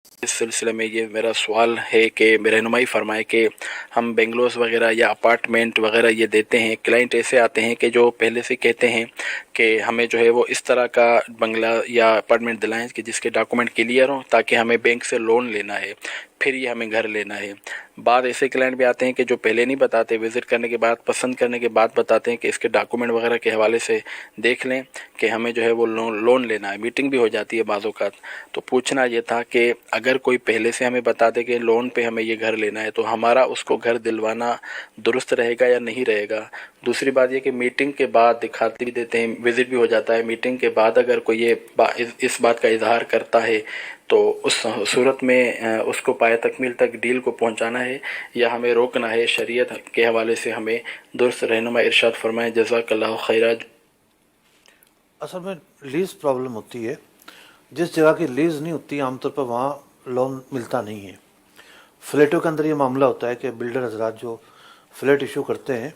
اس سلسلے میں یہ میرا سوال ہے کہ رہنمائی فرمائے کہ ہم بنگلوز وغیرہ یا اپارٹمنٹ وغیرہ یہ دیتے ہیں، کلائنٹ ایسے آتے ہیں کہ جو پہلے سے کہتے ہیں کہ ہمیں جو ہے وہ اس طرح کا بنگلہ یا اپارٹمنٹ دلائیں کہ جس کے ڈاکومنٹ کلیئر ہوں، تاکہ ہمیں بینک سے لون لینا ہے، پھر یہ ہمیں گھر لینا ہے۔ بعض ایسے کلائنٹ بھی آتے ہیں کہ جو پہلے نہیں بتاتے، وزٹ کرنے کے بعد، پسند کرنے کے بعد بتاتے ہیں کہ اس کے ڈاکومنٹ وغیرہ کے حوالے سے دیکھ لیں کہ ہمیں جو ہے وہ لون لینا ہے۔ میٹنگ بھی ہو جاتی ہے بعض اوقات۔ تو پوچھنا یہ تھا کہ اگر کوئی پہلے سے ہمیں بتا دے کہ لون پہ ہمیں یہ گھر لینا ہے، تو ہمارا اس کو گھر دلوانا درست رہے گا یا نہیں رہے گا؟ دوسری بات یہ کہ میٹنگ کے بعد دکھاتے بھی دیتے ہیں، وزٹ بھی ہو جاتا ہے، میٹنگ کے بعد اگر کوئی اس بات کا اظہار کرتا ہے تو اس صورت میں اس کو پایہ تکمیل تک ڈیل کو پہنچانا ہے یا ہمیں روکنا ہے؟ شریعت کے حوالے سے ہمیں درست رہنما ارشاد فرمائیں۔ جزاک اللہ خیرہ۔ اصل میں لیز پرابلم ہوتی ہے، جس جگہ کی لیز نہیں ہوتی عام طور پر وہاں لون ملتا نہیں ہے۔ فلیٹوں کے اندر یہ معاملہ ہوتا ہے کہ بلڈر حضرات جو فلیٹ ایشو کرتے ہیں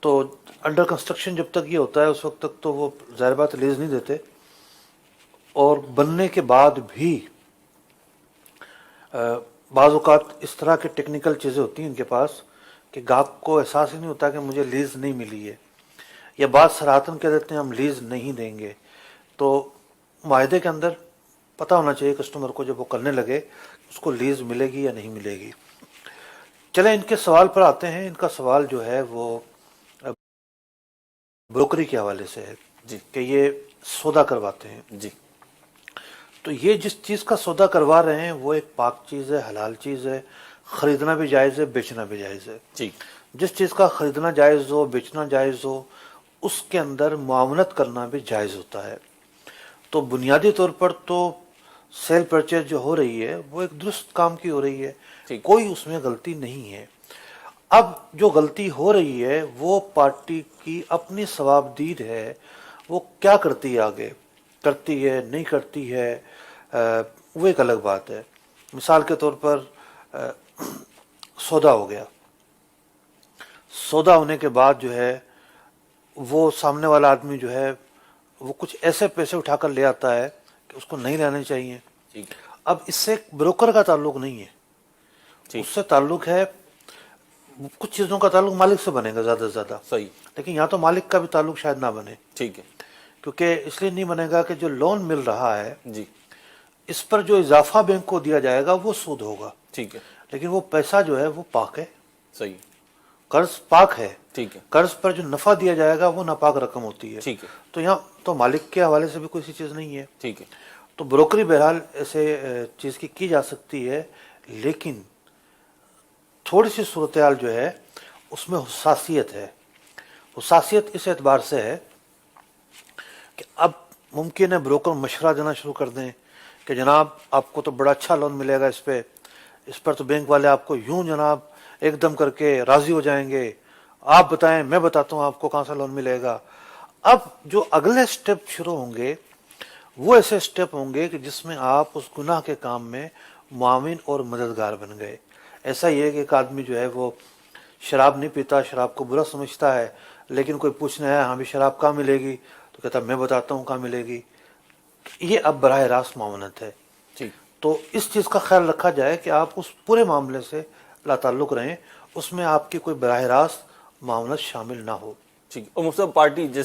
تو انڈر کنسٹرکشن جب تک یہ ہوتا ہے اس وقت تک تو وہ ظاہر بات لیز نہیں دیتے، اور بننے کے بعد بھی بعض اوقات اس طرح کے ٹیکنیکل چیزیں ہوتی ہیں ان کے پاس کہ گاہک کو احساس ہی نہیں ہوتا کہ مجھے لیز نہیں ملی ہے، یا بعض صراحتاً کہہ دیتے ہیں ہم لیز نہیں دیں گے۔ تو معاہدے کے اندر پتہ ہونا چاہیے کسٹمر کو جب وہ کرنے لگے اس کو لیز ملے گی یا نہیں ملے گی۔ چلیں ان کے سوال پر آتے ہیں۔ ان کا سوال جو ہے وہ بروکری کے حوالے سے ہے جی کہ یہ سودا کرواتے ہیں۔ جی تو یہ جس چیز کا سودا کروا رہے ہیں وہ ایک پاک چیز ہے، حلال چیز ہے، خریدنا بھی جائز ہے، بیچنا بھی جائز ہے۔ جی جس چیز کا خریدنا جائز ہو، بیچنا جائز ہو، اس کے اندر معاونت کرنا بھی جائز ہوتا ہے۔ تو بنیادی طور پر تو سیل پرچیز جو ہو رہی ہے وہ ایک درست کام کی ہو رہی ہے، ٹھیک۔ کوئی اس میں غلطی نہیں ہے۔ اب جو غلطی ہو رہی ہے وہ پارٹی کی اپنی ثوابدید ہے، وہ کیا کرتی ہے، آگے کرتی ہے نہیں کرتی ہے، وہ ایک الگ بات ہے۔ مثال کے طور پر سودا ہو گیا، سودا ہونے کے بعد جو ہے وہ سامنے والا آدمی جو ہے وہ کچھ ایسے پیسے اٹھا کر لے آتا ہے کہ اس کو نہیں لینے چاہیے۔ ٹھیک ہے، اب اس سے ایک بروکر کا تعلق نہیں ہے، ٹھیک، اس سے تعلق ہے، کچھ چیزوں کا تعلق مالک سے بنے گا زیادہ سے زیادہ، صحیح، لیکن یہاں تو مالک کا بھی تعلق شاید نہ بنے، ٹھیک ہے، کیونکہ اس لیے نہیں بنے گا کہ جو لون مل رہا ہے جی، اس پر جو اضافہ بینک کو دیا جائے گا وہ سود ہوگا، ٹھیک ہے، لیکن وہ پیسہ جو ہے وہ پاک ہے، صحیح، قرض پاک ہے۔ ٹھیک ہے، قرض پر جو نفع دیا جائے گا وہ ناپاک رقم ہوتی ہے۔ ٹھیک ہے، تو یہاں تو مالک کے حوالے سے بھی کوئی سی چیز نہیں ہے۔ ٹھیک ہے، تو بروکری بہرحال ایسے چیز کی جا سکتی ہے، لیکن تھوڑی سی صورتحال جو ہے اس میں حساسیت ہے۔ حساسیت اس اعتبار سے ہے کہ اب ممکن ہے بروکر مشورہ دینا شروع کر دیں کہ جناب آپ کو تو بڑا اچھا لون ملے گا، اس پر تو بینک والے آپ کو یوں جناب ایک دم کر کے راضی ہو جائیں گے، آپ بتائیں، میں بتاتا ہوں آپ کو کہاں سے لون ملے گا۔ اب جو اگلے سٹیپ شروع ہوں گے وہ ایسے سٹیپ ہوں گے کہ جس میں آپ اس گناہ کے کام میں معاون اور مددگار بن گئے۔ ایسا ہی ہے کہ ایک آدمی جو ہے وہ شراب نہیں پیتا، شراب کو برا سمجھتا ہے، لیکن کوئی پوچھنے آیا ہاں بھی شراب کہاں ملے گی تو کہتا میں بتاتا ہوں کہاں ملے گی۔ یہ اب براہ راست معاونت ہے۔ ٹھیک، تو اس چیز کا خیال رکھا جائے کہ آپ اس پورے معاملے سے لا تعلق رہیں، اس میں آپ کی کوئی براہ راست معاونت شامل نہ ہو۔ ٹھیک۔ اور مفتی صاحب، پارٹی جیسے